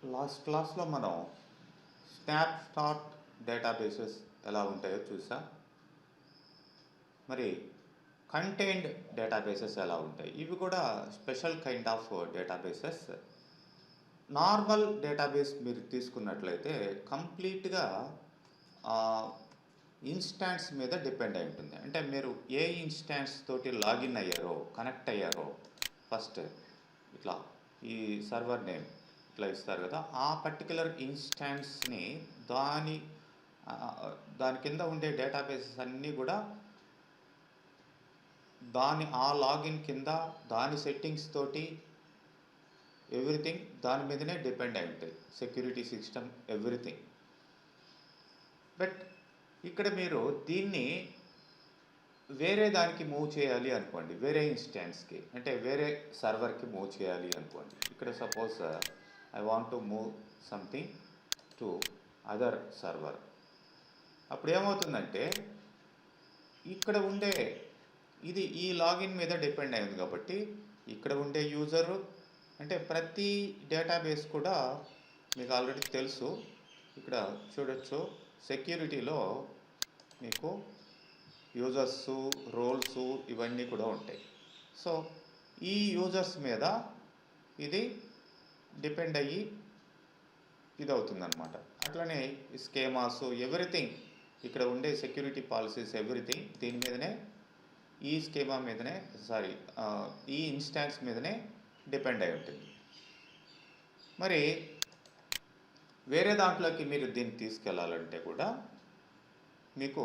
Last క్లాస్లో మనం snapshot databases ఎలా ఉంటాయో చూసాం. మరి కంటైన్డ్ డేటాబేసెస్ ఎలా ఉంటాయి, ఇవి కూడా special kind of databases. Normal database మీరు తీసుకున్నట్లయితే కంప్లీట్గా ఇన్స్టాన్స్ మీద డిపెండ్ అయి ఉంటుంది. అంటే మీరు ఏ ఇన్స్టాన్స్ తోటి లాగిన్ అయ్యారో, కనెక్ట్ అయ్యారో, ఫస్ట్ ఇట్లా ఈ సర్వర్ నేమ్ ఇట్లా ఇస్తారు కదా, ఆ పర్టికులర్ ఇన్స్టాన్స్ని దాని దాని కింద ఉండే డేటాబేసెస్ అన్నీ కూడా ఆ లాగిన్ కింద దాని సెట్టింగ్స్ తోటి ఎవ్రీథింగ్ దాని మీదనే డిపెండ్ అయి ఉంటాయి. Security system everything. బట్ ఇక్కడ మీరు దీన్ని వేరే దానికి మూవ్ చేయాలి అనుకోండి, వేరే ఇన్స్టాన్స్కి, అంటే వేరే సర్వర్కి మూవ్ చేయాలి అనుకోండి. ఇక్కడ suppose I want to move something to other server. అప్పుడు ఏమవుతుందంటే ఇక్కడ ఉండే ఇది ఈ లాగిన్ మీద డిపెండ్ అయింది కాబట్టి ఇక్కడ ఉండే యూజరు, అంటే ప్రతి డేటాబేస్ కూడా మీకు ఆల్రెడీ తెలుసు. ఇక్కడ చూడొచ్చు, సెక్యూరిటీలో మీకు యూజర్స్, రోల్స్ ఇవన్నీ కూడా ఉంటాయి. సో ఈ యూజర్స్ మీద ఇది డిపెండ్ అయ్యి ఇది అవుతుందన్నమాట. అట్లనే స్కీమాస్ ఎవ్రీథింగ్, ఇక్కడ ఉండే సెక్యూరిటీ పాలసీస్ ఎవ్రీథింగ్ దీని మీదనే, ఈ స్కీమా మీదనే, ఈ ఇన్స్టాన్స్ మీదనే డిపెండ్ అయి ఉంటుంది. మరి వేరే దాంట్లోకి మీరు దీన్ని తీసుకెళ్ళాలంటే కూడా మీకు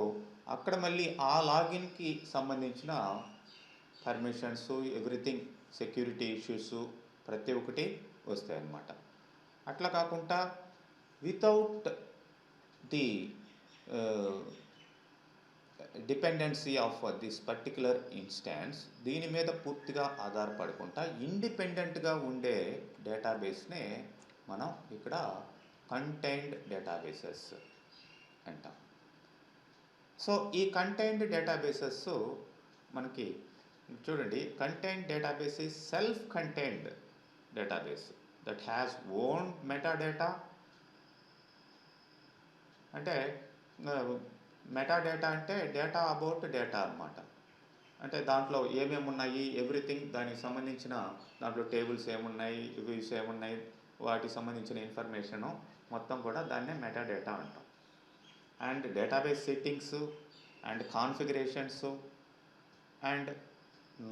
అక్కడ మళ్ళీ ఆ లాగిన్కి సంబంధించిన పర్మిషన్స్, ఎవ్రీథింగ్, సెక్యూరిటీ ఇష్యూస్ ప్రతి ఒక్కటి వస్తాయి అన్నమాట. అట్లా కాకుండా without the dependency of this particular instance, దీని మీద పూర్తిగా ఆధారపడకుండా ఇండిపెండెంట్గా ఉండే డేటాబేస్నే మనం ఇక్కడ కంటైన్డ్ డేటాబేసెస్ అంటాం. సో ఈ కంటైన్డ్ డేటాబేసెస్ మనకి చూడండి, contained database is self contained database that has own metadata. అంటే మెటాడేటా అంటే డేటా అబౌట్ డేటా అన్నమాట. అంటే దాంట్లో ఏమేమి ఉన్నాయి, ఎవ్రీథింగ్, దానికి సంబంధించిన దాంట్లో టేబుల్స్ ఏమున్నాయి, వ్యూస్ ఏమున్నాయి, వాటికి సంబంధించిన ఇన్ఫర్మేషను మొత్తం కూడా దాన్నే మెటాడేటా అంటాం. And database settings and configurations and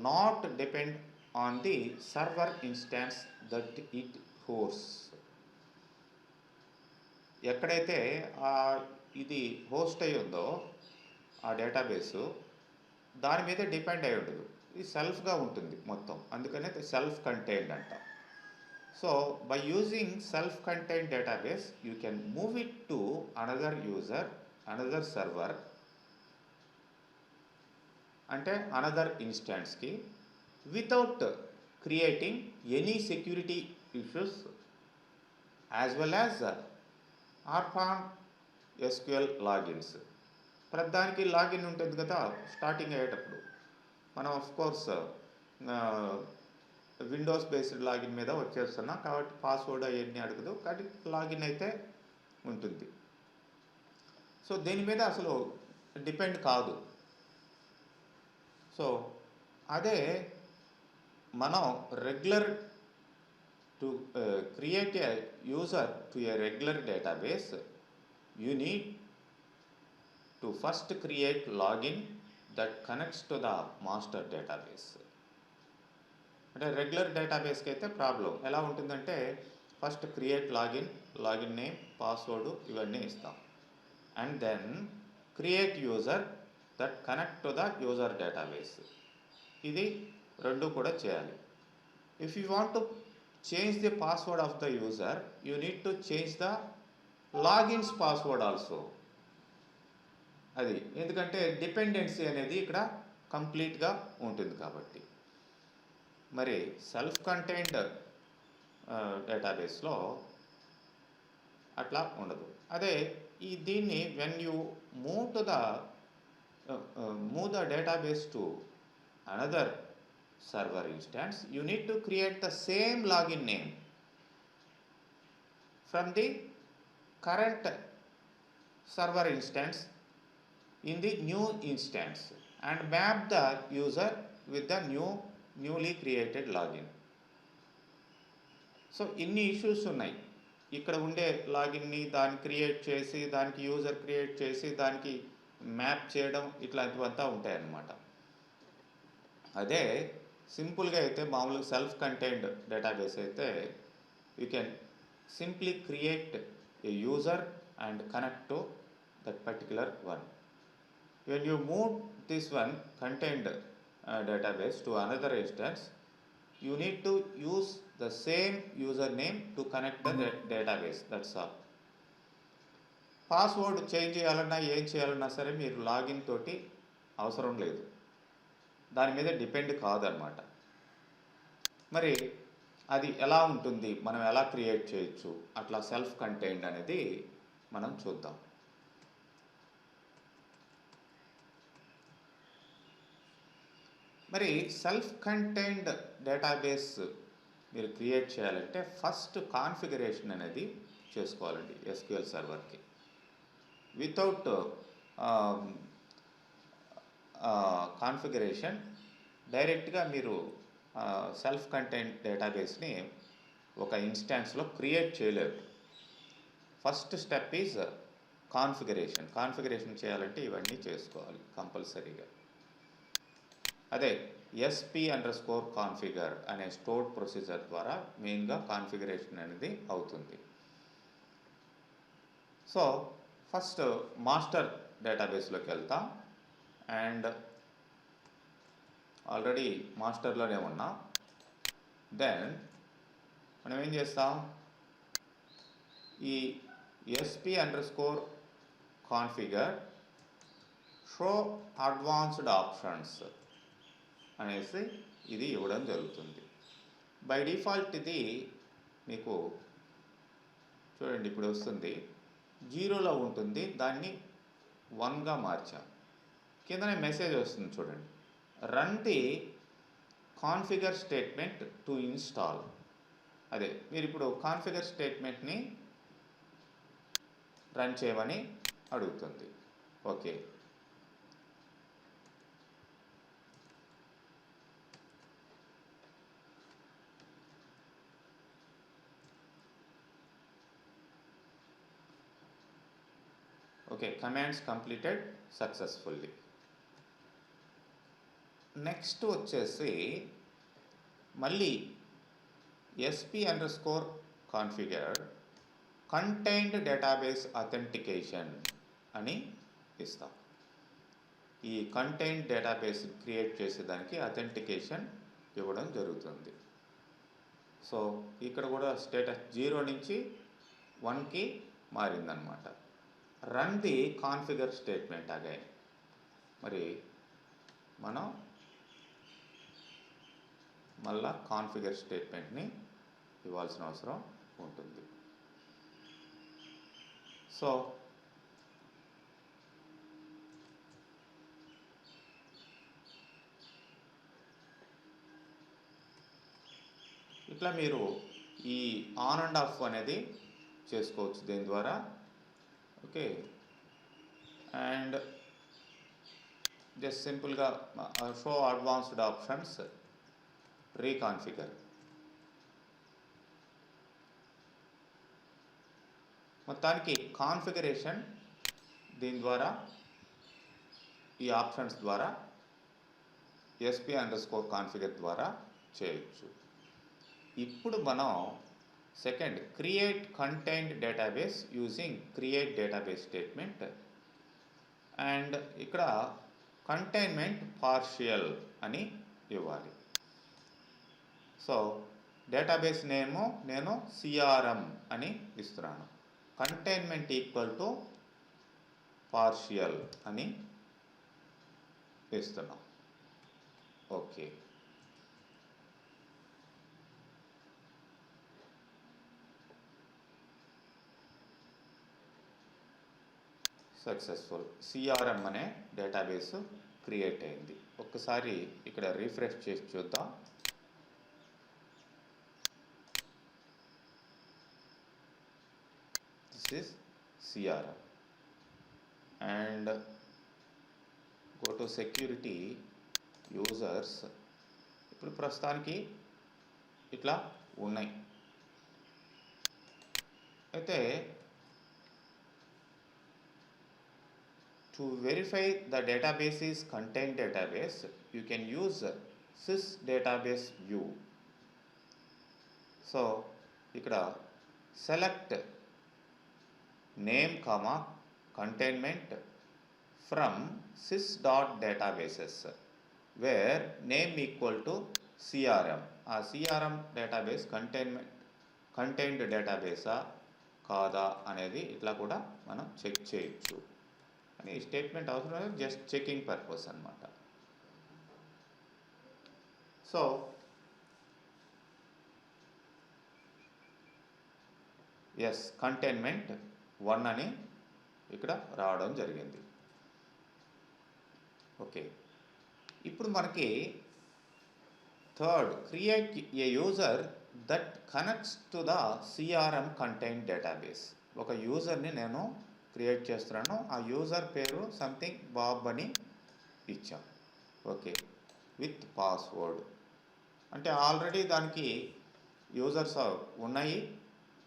not depend on the server instance that it host. ఎక్కడైతే ఇది హోస్ట్ అయి ఉందో ఆ డేటాబేసు దాని మీద డిపెండ్ అయి ఉండదు, ఇది సెల్ఫ్గా ఉంటుంది మొత్తం. అందుకనే సెల్ఫ్ కంటైన్డ్ అంటాం. So by using self contained database you can move it to another user, another server, అంటే అనదర్ ఇన్స్టాన్స్కి, without creating any security issues as well as orphan SQL logins. ప్రతిదానికి లాగిన్ ఉంటుంది కదా స్టార్టింగ్ అయ్యేటప్పుడు. మనం of course Windows based login మీద వచ్చేస్తున్నాం కాబట్టి పాస్వర్డ్ అవన్నీ అడగదు, కానీ లాగిన్ అయితే ఉంటుంది. సో దీని మీద అసలు డిపెండ్ కాదు. సో అదే మనం regular to create a user to a regular database, you need to first create login that connects to the master database. అంటే రెగ్యులర్ డేటాబేస్కి అయితే ప్రాబ్లం ఎలా ఉంటుందంటే first create login, login name, password ఇవన్నీ ఇస్తాం. And then create user that connect to the user database. ఇది రెండు కూడా చేయాలి. If you want to change the password of the user, you need to change the logins password also. అది ఎందుకంటే dependency అనేది ఇక్కడ కంప్లీట్గా ఉంటుంది కాబట్టి. మరి సెల్ఫ్ కంటైన్డ్ డేటాబేస్లో అట్లా ఉండదు. అదే దీన్ని when you move the database to another server instance, you need to create the same login name. from the current server instance in the new instance and map the user with the newly created login. So ఇన్ని issues ఉన్నాయి. ఇక్కడ ఉండే లాగిన్ని దాన్ని create చేసి దానికి user create చేసి దానికి map చేయడం ఇట్లాంటివంతా ఉంటాయన్నమాట. అదే సింపుల్గా అయితే మామూలుగా సెల్ఫ్ కంటైన్డ్ డేటాబేస్ అయితే you can simply create a user and connect to that particular one. When you move this one contained database to another instance, you need to use the same username to connect the database. That's all. Password change చేయాలన్నా ఏం చేయాలన్నా సరే మీరు login తోటి అవసరం లేదు, దాని మీద డిపెండ్ కాదనమాట. మరి అది ఎలా ఉంటుంది, మనం ఎలా క్రియేట్ చేయొచ్చు అట్లా సెల్ఫ్ కంటైన్డ్ అనేది మనం చూద్దాం. మరి సెల్ఫ్ కంటైన్డ్ డేటాబేస్ మీరు క్రియేట్ చేయాలంటే ఫస్ట్ కాన్ఫిగరేషన్ అనేది చేసుకోవాలండి ఎస్క్యూఎల్ సర్వర్కి. వితౌట్ కాన్ఫిగరేషన్ డైరెక్ట్గా మీరు సెల్ఫ్ కంటైన్డ్ డేటాబేస్ని ఒక ఇన్స్టాన్స్లో క్రియేట్ చేయలేరు. First step is configuration. Configuration చేయాలంటే ఇవన్నీ చేసుకోవాలి కంపల్సరీగా. అదే SP_configure అనే స్టోర్డ్ ప్రొసీజర్ ద్వారా మెయిన్గా కాన్ఫిగరేషన్ అనేది అవుతుంది. సో ఫస్ట్ మాస్టర్ డేటాబేస్లోకి వెళ్తాం అండ్ ఆల్రెడీ మాస్టర్లోనే ఉన్నాం. దెన్ మనం ఏం చేస్తాం, ఈ SP_configure షో అడ్వాన్స్డ్ ఆప్షన్స్ అనేసి ఇది ఇవ్వడం జరుగుతుంది. బై డిఫాల్ట్ ఇది మీకు చూడండి ఇప్పుడు వస్తుంది 0లో ఉంటుంది, దాన్ని 1గా మార్చాం. కిందనే మెసేజ్ వస్తుంది చూడండి, run the configure statement to install. అదే మీరు ఇప్పుడు కాన్ఫిగర్ స్టేట్మెంట్ని రన్ చేయమని అడుగుతుంది. Okay, okay, commands completed successfully. Next వచ్చేసి మళ్ళీ SP_configure కంటైన్డ్ డేటాబేస్ అథెంటికేషన్ అని ఇస్తాం. ఈ కంటైన్డ్ డేటాబేస్ క్రియేట్ చేసేదానికి అథెంటికేషన్ ఇవ్వడం జరుగుతుంది. సో ఇక్కడ కూడా స్టేటస్ 0 నుంచి 1కి మారిందనమాట. Run the configure statement again. మరి మనం మళ్ళా కాన్ఫిగర్ స్టేట్మెంట్ని ఇవ్వాల్సిన అవసరం ఉంటుంది. సో ఇట్లా మీరు ఈ ఆన్ అండ్ ఆఫ్ అనేది చేసుకోవచ్చు దీని ద్వారా. ఓకే, అండ్ జస్ట్ సింపుల్గా షో అడ్వాన్స్డ్ ఆప్షన్స్ రీకాన్ఫిగర్. మొత్తానికి కాన్ఫిగరేషన్ దీని ద్వారా ఈ ఆప్షన్స్ ద్వారా SP_configure ద్వారా చేయొచ్చు. ఇప్పుడు మనం second create contained database using create database statement and ఇక్కడ కంటైన్మెంట్ పార్షియల్ అని ఇవ్వాలి. సో డేటాబేస్ నేము నేను CRM అని ఇస్తున్నాను, కంటైన్మెంట్ ఈక్వల్ టు పార్షియల్ అని ఇస్తున్నాం. Okay, successful. CRM అనే డేటాబేస్ క్రియేట్ అయింది. ఒక్కసారి ఇక్కడ రిఫ్రెష్ చేసి చూద్దాం. this is CRM. And go to security users. ఇప్పుడు ప్రస్తుతానికి ఇట్లా ఉన్నాయి. అయితే to verify the database is contained database, you can use sys database view. So ఇక్కడ select name comma containment from sys.databases where name equal to CRM. ఆ CRM database contained database కాదా అనేది ఇట్లా కూడా మనం చెక్ చేయొచ్చు. అని ఈ స్టేట్మెంట్ అవసరం లేదు, జస్ట్ చెకింగ్ పర్పస్ అనమాట. సో ఎస్ కంటైన్మెంట్ 1 అని ఇక్కడ రావడం జరిగింది. ఓకే, ఇప్పుడు మనకి third, create a user that connects to the CRM content database. ఒక యూజర్ని నేను క్రియేట్ చేస్తున్నాను. ఆ యూజర్ పేరు సంథింగ్ బాబ్ అని ఇచ్చాం. ఓకే, విత్ పాస్వర్డ్ అంటే ఆల్రెడీ దానికి యూజర్స్ ఉన్నాయి,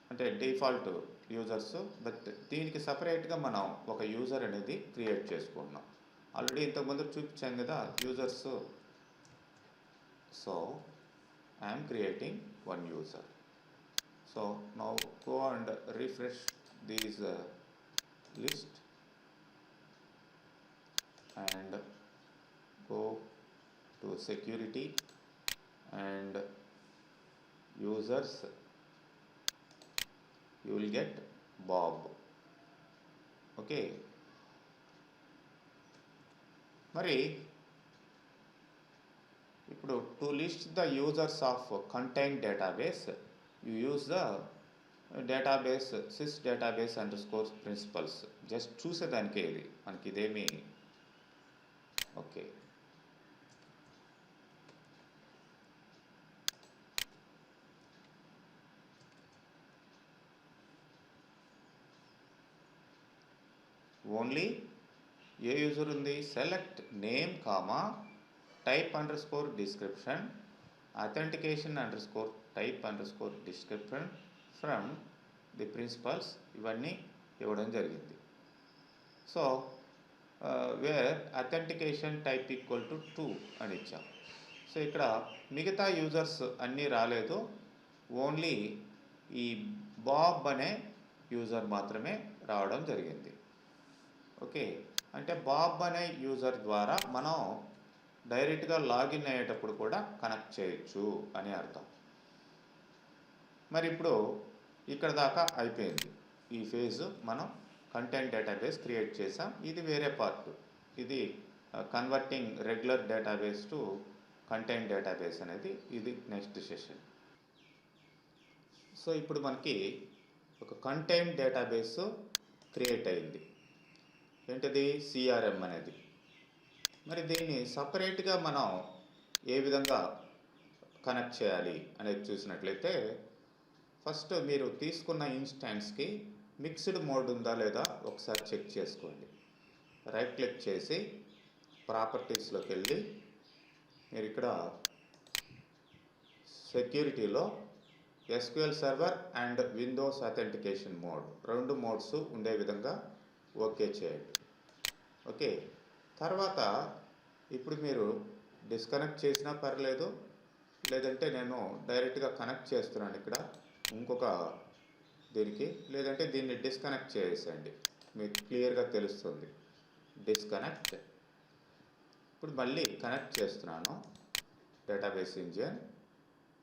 అంటే డిఫాల్ట్ యూజర్స్. బట్ దీనికి సపరేట్గా మనం ఒక యూజర్ అనేది క్రియేట్ చేసుకుంటున్నాం. ఆల్రెడీ ఇంతకుముందు చూపించాం కదా users. So I'm creating one user. So now go and refresh these list and go to security and users. You will get Bob. Okay, మరి ఇప్పుడు to list the users of contained database, you use the database sys database underscore principles. Just చూసేదానికే ఇది, మనకి ఇదేమి. Okay, only a user ఉంది, select name comma type underscore description authentication underscore type underscore description from the principals, ఇవన్నీ ఇవ్వడం జరిగింది. So where authentication type equal to 2 అని ఇచ్చాం. సో ఇక్కడ మిగతా యూజర్స్ అన్నీ రాలేదు, ఓన్లీ ఈ బాబ్ అనే యూజర్ మాత్రమే రావడం జరిగింది. ఓకే, అంటే బాబ్ అనే యూజర్ ద్వారా మనం డైరెక్ట్గా లాగిన్ అయ్యేటప్పుడు కూడా కనెక్ట్ చేయొచ్చు అని అర్థం. మరి ఇప్పుడు ఇక్కడ దాకా అయిపోయింది ఈ ఫేజ్. మనం కంటెంట్ డేటాబేస్ క్రియేట్ చేసాం. ఇది వేరే పార్ట్, ఇది converting regular database to content database అనేది ఇది నెక్స్ట్ సెషన్. సో ఇప్పుడు మనకి ఒక కంటెంట్ డేటాబేస్ క్రియేట్ అయింది. ఏంటిది, సిఆర్ఎం అనేది. మరి దీన్ని సపరేట్గా మనం ఏ విధంగా కనెక్ట్ చేయాలి అనేది చూసినట్లయితే, ఫస్ట్ మీరు తీసుకున్న ఇన్స్టాన్స్కి మిక్స్డ్ మోడ్ ఉందా లేదా ఒకసారి చెక్ చేసుకోండి. రైట్ క్లిక్ చేసి ప్రాపర్టీస్లోకి వెళ్ళి మీరు ఇక్కడ సెక్యూరిటీలో SQL server and Windows authentication mode, 2 modes ఉండే విధంగా ఓకే చేయండి. ఓకే, తర్వాత ఇప్పుడు మీరు డిస్కనెక్ట్ చేసినా పర్లేదు, లేదంటే నేను డైరెక్ట్గా కనెక్ట్ చేస్తున్నాను ఇక్కడ ఇంకొక దీనికి, లేదంటే దీన్ని డిస్కనెక్ట్ చేసేయండి, మీకు క్లియర్గా తెలుస్తుంది. డిస్కనెక్ట్. ఇప్పుడు మళ్ళీ కనెక్ట్ చేస్తున్నాను డేటాబేస్ ఇంజిన్.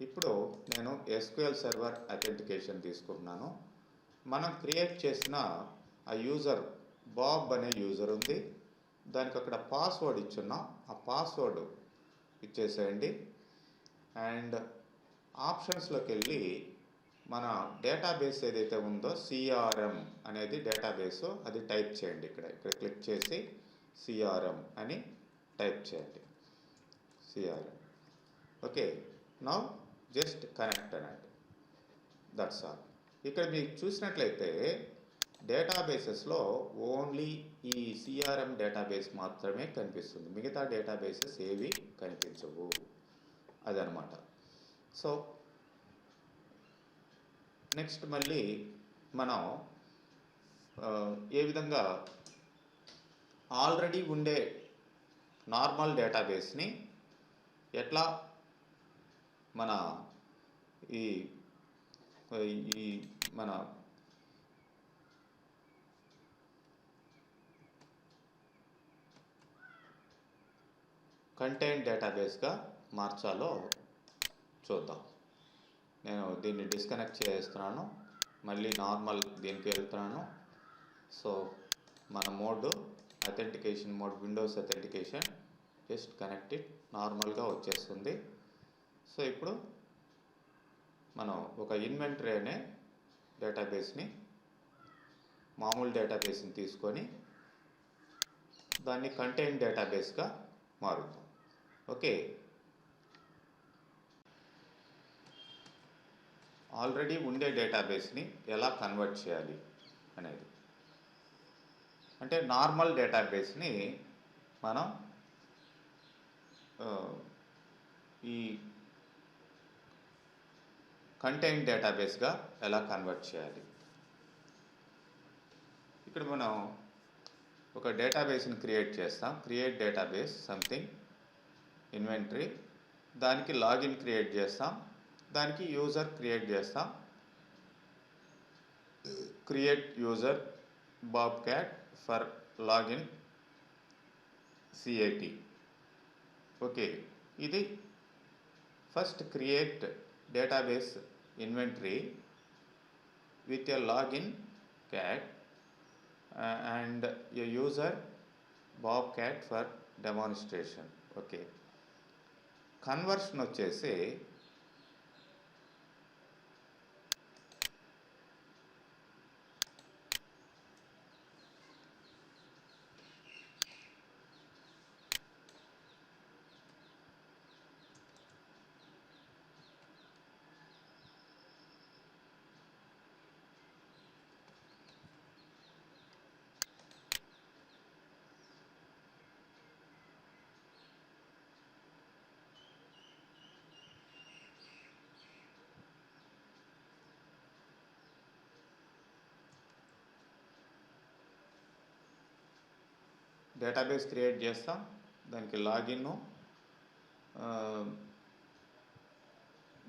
ఇప్పుడు నేను ఎస్క్యూఎల్ సర్వర్ అథెంటికేషన్ తీసుకుంటున్నాను. మనం క్రియేట్ చేసిన ఆ యూజర్ బాబ్ అనే యూజర్ ఉంది, దానికి అక్కడ పాస్వర్డ్ ఇచ్చున్నాం. ఆ పాస్వర్డ్ ఇచ్చేసేయండి. అండ్ ఆప్షన్స్లోకి వెళ్ళి మన డేటాబేస్ ఏదైతే ఉందో సిఆర్ఎం అనేది డేటాబేస్, అది టైప్ చేయండి. ఇక్కడ క్లిక్ చేసి సిఆర్ఎం అని టైప్ చేయండి. CRM. Okay, now just connect అనండి. That's all. ఇక్కడ మీకు చూసినట్లయితే డేటాబేసెస్లో ఓన్లీ ఈ సిఆర్ఎం డేటాబేస్ మాత్రమే కనిపిస్తుంది, మిగతా డేటాబేసెస్ ఏవి కనిపించవు అదనమాట. సో నెక్స్ట్ మళ్ళీ మనం ఏ విధంగా ఆల్రెడీ ఉండే నార్మల్ డేటాబేస్ని ఎట్లా మన ఈ మన కంటైన్ డేటాబేస్గా మార్చాలో చూద్దాం. నేను దీన్ని డిస్కనెక్ట్ చేస్తున్నాను, మళ్ళీ నార్మల్ దీనికి వెళ్తున్నాను. సో మన mode authentication mode, Windows authentication, just connected నార్మల్గా వచ్చేస్తుంది. సో ఇప్పుడు మనం ఒక ఇన్వెంటరీ అనే డేటాబేస్ని, మామూలు డేటాబేస్ని తీసుకొని దాన్ని కంటైన్ డేటాబేస్గా మారుద్దాం. ఓకే, ఆల్రెడీ ఉండే డేటాబేస్ని ఎలా కన్వర్ట్ చేయాలి అనేది, అంటే నార్మల్ డేటాబేస్ని మనం ఈ కంటైన్ డేటాబేస్గా ఎలా కన్వర్ట్ చేయాలి. ఇక్కడ మనం ఒక డేటాబేస్ని క్రియేట్ చేస్తాం. క్రియేట్ డేటాబేస్ సంథింగ్ ఇన్వెంటరీ, దానికి లాగిన్ క్రియేట్ చేస్తాం, దానికి యూజర్ క్రియేట్ చేస్తాం. Create user Bob cat for login CAT. Okay, ఇది first create database inventory with a login cat and a user Bob cat for demonstration. Okay, conversion వచ్చేసి database create చేస్తాం, దానికి login,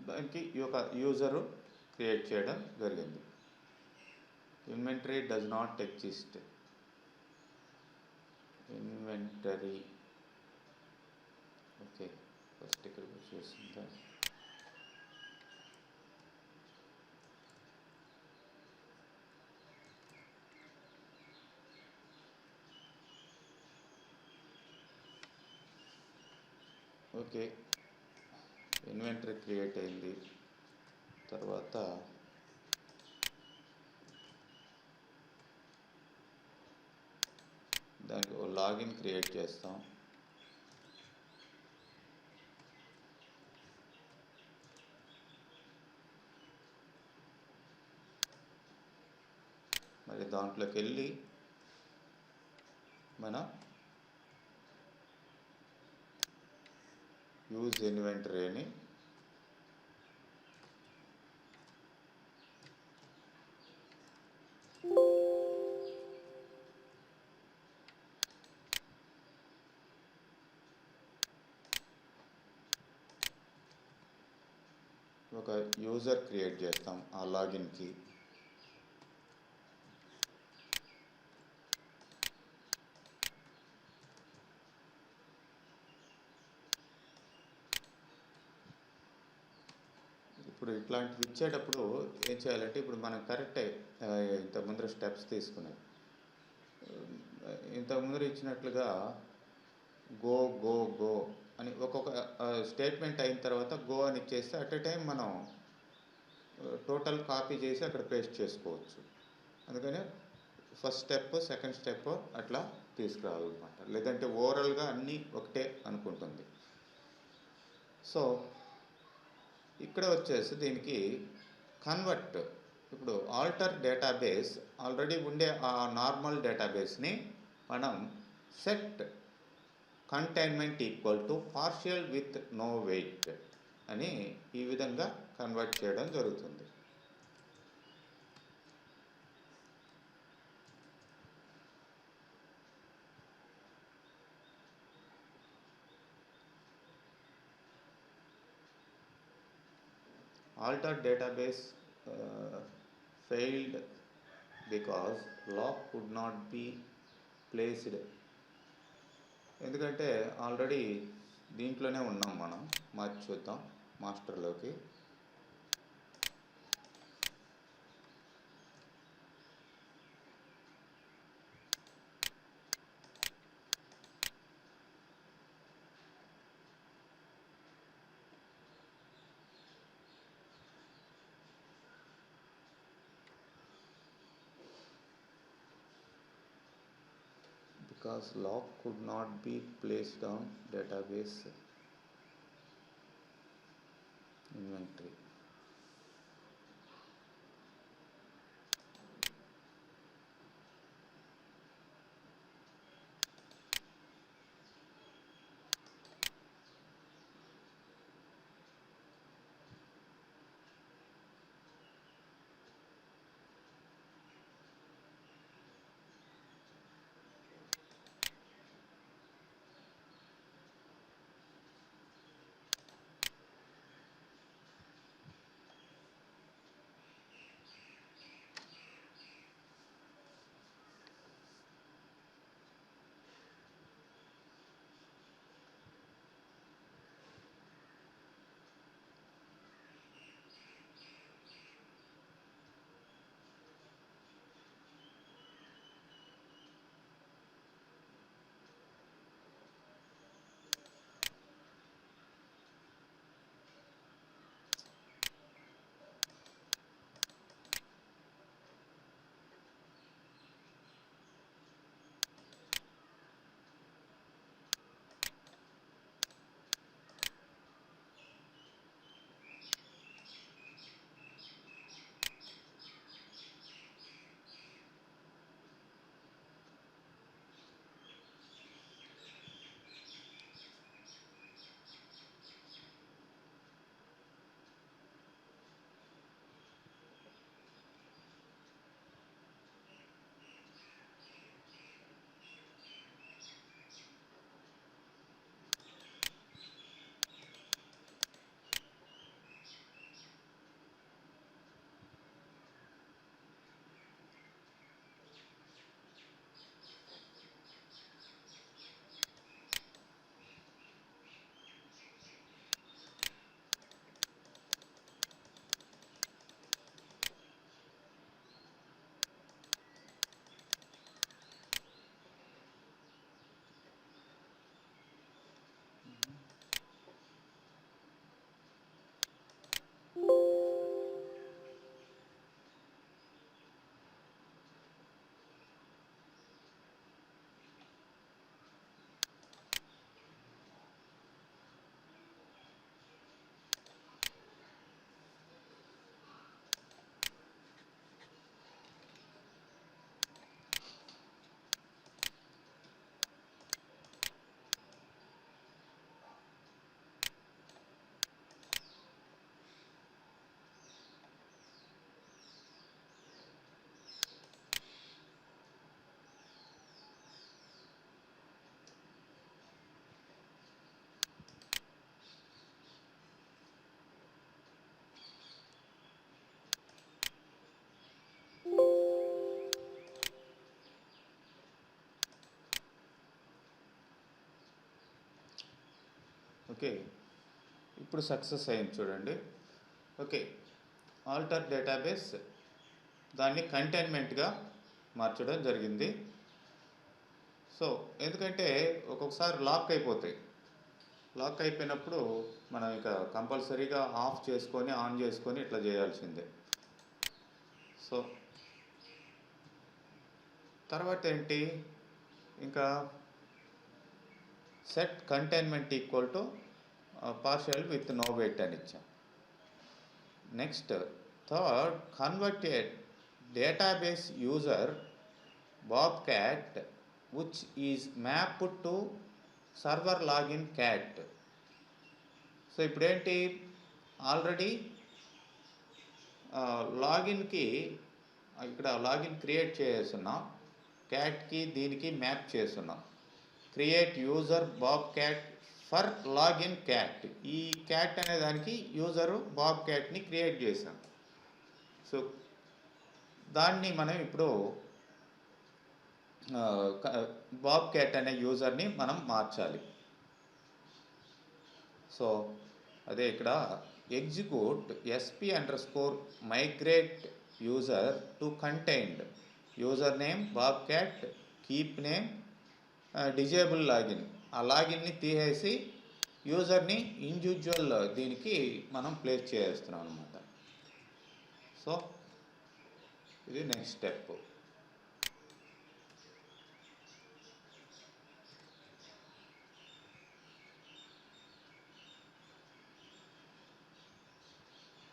దానికి ఒక user create చేయడం జరిగింది. Inventory does not exist. Inventory okay, first ఇక్కడ చూసిందా. ఓకే, ఇన్వెంటరీ క్రియేట్ అయింది. తర్వాత దానికి లాగిన్ క్రియేట్ చేస్తాం. మరి దాంట్లోకి వెళ్ళి మనం యూజ్ ఇన్వెంటరీ అని ఒక యూజర్ క్రియేట్ చేస్తాం ఆ లాగిన్కి. ఇప్పుడు ఇట్లాంటివి ఇచ్చేటప్పుడు ఏం చేయాలంటే, ఇప్పుడు మనం కరెక్టే ఇంతకుముందర స్టెప్స్ తీసుకున్నాం. ఇంతకుముందర ఇచ్చినట్లుగా గో గో గో అని ఒక్కొక్క స్టేట్మెంట్ అయిన తర్వాత గో అని ఇచ్చేస్తే అట్ ఎ టైం మనం టోటల్ కాపీ చేసి అక్కడ పేస్ట్ చేసుకోవచ్చు. అందుకని ఫస్ట్ స్టెప్, సెకండ్ స్టెప్ అట్లా తీసుకురావాలన్నమాట, లేదంటే ఓవరాల్గా అన్నీ ఒకటే అనుకుంటుంది. సో ఇక్కడ వచ్చేసి దీనికి కన్వర్ట్ ఇప్పుడు ఆల్టర్ డేటాబేస్ ఆల్రెడీ ఉండే ఆ నార్మల్ డేటాబేస్ని మనం set containment equal to partial with no wait అని ఈ విధంగా కన్వర్ట్ చేయడం జరుగుతుంది. Altered database failed because lock could not be placed. ఎందుకంటే ఆల్రెడీ దీంట్లోనే ఉన్నాం, మనం మార్చి చూద్దాం మాస్టర్లోకి. Because lock could not be placed on database inventory. Okay, ఇప్పుడు సక్సెస్ అయింది చూడండి. ఓకే, ఆల్టర్ డేటాబేస్ దాన్ని కంటైన్మెంట్గా మార్చడం జరిగింది. సో ఎందుకంటే ఒక్కొక్కసారి లాక్ అయిపోతాయి. లాక్ అయిపోయినప్పుడు మనం ఇక కంపల్సరీగా ఆఫ్ చేసుకొని ఆన్ చేసుకొని ఇట్లా చేయాల్సిందే. సో తర్వాత ఏంటి, ఇంకా set containment equal to partial with no wait అని ఇచ్చాం. Next Third, convert a database user bobcat which is mapped to server login cat. So ఇప్పుడేంటి, ఆల్రెడీ లాగిన్కి ఇక్కడ లాగిన్ క్రియేట్ చేస్తున్నాం, క్యాట్కి దీనికి మ్యాప్ చేస్తున్నాం. Create user Bob cat for login cat. ఈ cat అనే దానికి యూజరు బాబ్ క్యాట్ని క్రియేట్ చేసాం. సో దాన్ని మనం ఇప్పుడు బాబ్ క్యాట్ అనే యూజర్ని మనం మార్చాలి. సో అదే ఇక్కడ execute sp_migrate user to contained user name Bob cat, keep name, disable login. ఆ లాగిన్ని తీసేసి యూజర్ని ఇండివిజువల్ దీనికి మనం ప్లేస్ చేస్తున్నాం అనమాట. సో ఇది next step.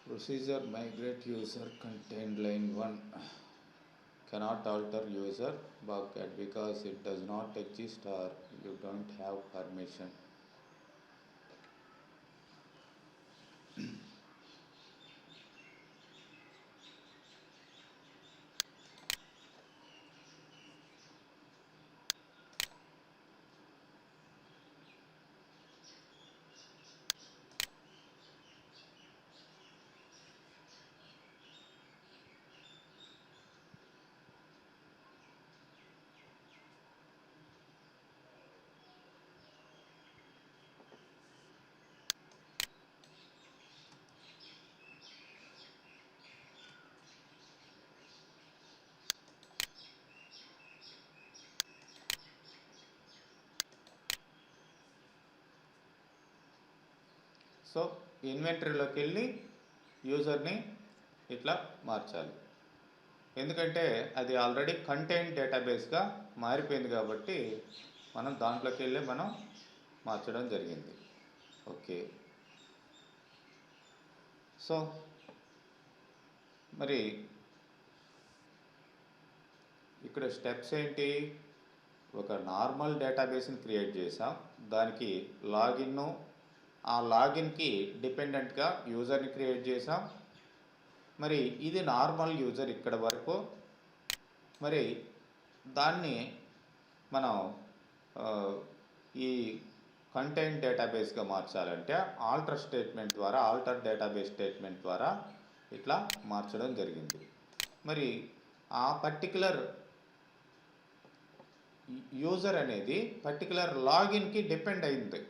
Procedure migrate user contained line 1 cannot alter user bobcat because it does not exist or you don't have permission. So ఇన్వెంటరీలోకి వెళ్ళి యూజర్ని ఇట్లా మార్చాలి, ఎందుకంటే అది ఆల్రెడీ కంటైన్ డేటాబేస్గా మారిపోయింది కాబట్టి మనం దాంట్లోకి వెళ్ళి మనం మార్చడం జరిగింది. ఓకే, సో మరి ఇక్కడ స్టెప్స్ ఏంటి, ఒక నార్మల్ డేటాబేస్ని క్రియేట్ చేసాం, దానికి లాగిన్ను, ఆ లాగిన్కి డిపెండెంట్గా యూజర్ని క్రియేట్ చేసాం. మరి ఇది నార్మల్ యూజర్ ఇక్కడ వరకు. మరి దాన్ని మనం ఈ కంటైన్ డేటాబేస్గా మార్చాలంటే ఆల్టర్ స్టేట్మెంట్ ద్వారా, ఆల్టర్ డేటాబేస్ స్టేట్మెంట్ ద్వారా ఇట్లా మార్చడం జరిగింది. మరి ఆ పర్టికులర్ యూజర్ అనేది పర్టికులర్ లాగిన్కి డిపెండ్ అయింది.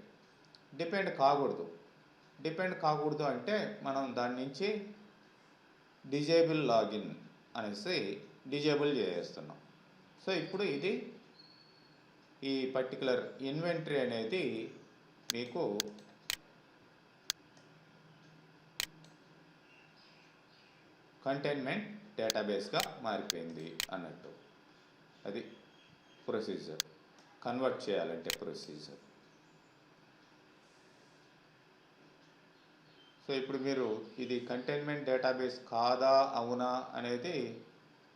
డిపెండ్ కాకూడదు అంటే మనం దాని నుంచి డిజేబుల్ లాగిన్ అనేసి డిజేబుల్ చేసేస్తున్నాం. సో ఇప్పుడు ఇది ఈ పర్టికులర్ ఇన్వెంటరీ అనేది మీకు కంటైన్మెంట్ డేటాబేస్గా మారిపోయింది అన్నట్టు. అది ప్రొసీజర్, కన్వర్ట్ చేయాలంటే ప్రొసీజర్. సో ఇప్పుడు మీరు ఇది కంటైన్మెంట్ డేటాబేస్ కాదా అవునా అనేది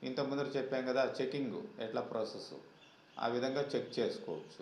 ఇంతకుముందు చెప్పాం కదా, చెకింగ్ ఎట్లా ప్రాసెస్, ఆ విధంగా చెక్ చేసుకోవచ్చు.